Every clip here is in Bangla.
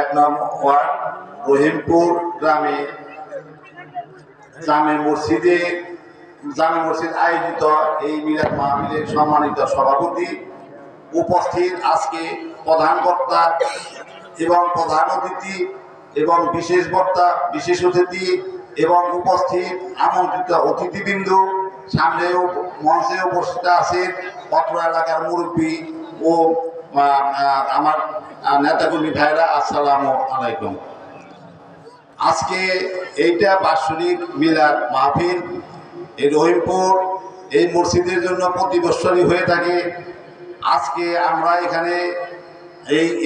1 নং ওয়ার্ড রহিমপুর গ্রামে জামে মসজিদ আয়োজিত এই মিলাদ মাহফিলের সম্মানিত সভাপতি, উপস্থিত আজকে প্রধান বক্তা এবং প্রধান অতিথি এবং বিশেষ বক্তা, বিশেষ অতিথি এবং উপস্থিত আমন্ত্রিত অতিথিবৃন্দ, সামনে মঞ্চে উপস্থিত আছেন অত্র এলাকার মুরব্বী ও আমার নেতাকর্মী ভাইরা, আসসালামু আলাইকুম। আজকে এইটা বাৎসরিক মিলাদ মাহফিল এই রহিমপুর এই মসজিদের জন্য প্রতি বছরই হয়ে থাকে। আজকে আমরা এখানে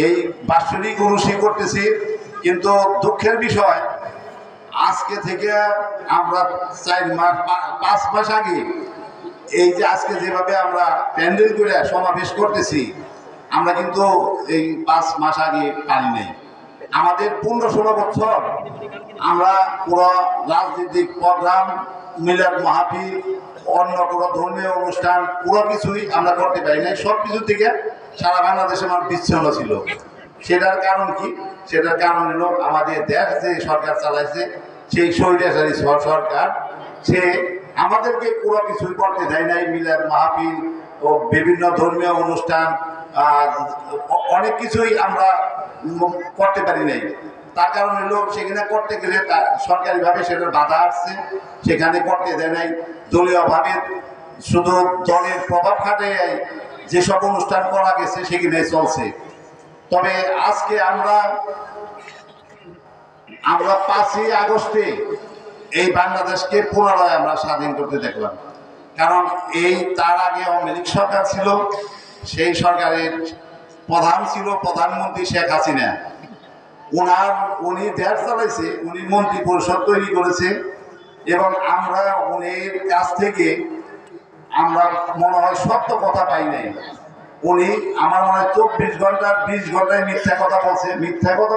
এই বাৎসরিক অনুষ্ঠান করতেছি, কিন্তু দুঃখের বিষয় আজকে থেকে আমরা 5 মাস আগে এই যে আজকে যেভাবে আমরা প্যান্ডেল করে সমাবেশ করতেছি, আমরা কিন্তু এই 5 মাস আগে পারি নাই। আমাদের 15-16 বছর আমরা পুরো রাজনৈতিক প্রোগ্রাম, মিলাদ মাহফিল, অন্য কোনো ধর্মীয় অনুষ্ঠান পুরো কিছুই আমরা করতে পারি নাই। সব কিছু থেকে সারা বাংলাদেশে আমার বিচ্ছিন্ন ছিল। সেটার কারণ কি? সেটার কারণ হলো আমাদের দেশ যে সরকার চালাইছে, সেই স্বৈরাচারী সরকার, সে আমাদেরকে পুরো কিছুই করতে দেয় নাই। মিলাদ মাহফিল ও বিভিন্ন ধর্মীয় অনুষ্ঠান অনেক কিছুই আমরা করতে পারি নাই। তার কারণ হলো সেখানে করতে গেলে সরকারিভাবে সেটার বাধা আসছে, সেখানে করতে দেয় নাই। দলীয়ভাবে শুধু দলের প্রভাব খাটিয়ে যেসব অনুষ্ঠান করা গেছে সেখানে চলছে। তবে আজকে আমরা 5ই আগস্টে এই বাংলাদেশকে পুনরায় আমরা স্বাধীন করতে দেখলাম। কারণ তার আগে আওয়ামী লীগ সরকার ছিল, সেই সরকারের প্রধান ছিল প্রধানমন্ত্রী শেখ হাসিনা। উনি দেশ চালাইছে, উনি মন্ত্রী পরিষদ তৈরি করেছে, এবং আমরা উনির কাছ থেকে আমরা মনে হয় সত্য কথা পাই নাই। উনি আমার মনে হয় 24 ঘন্টার 20 ঘন্টায় মিথ্যা কথা বলছে। মিথ্যা কথা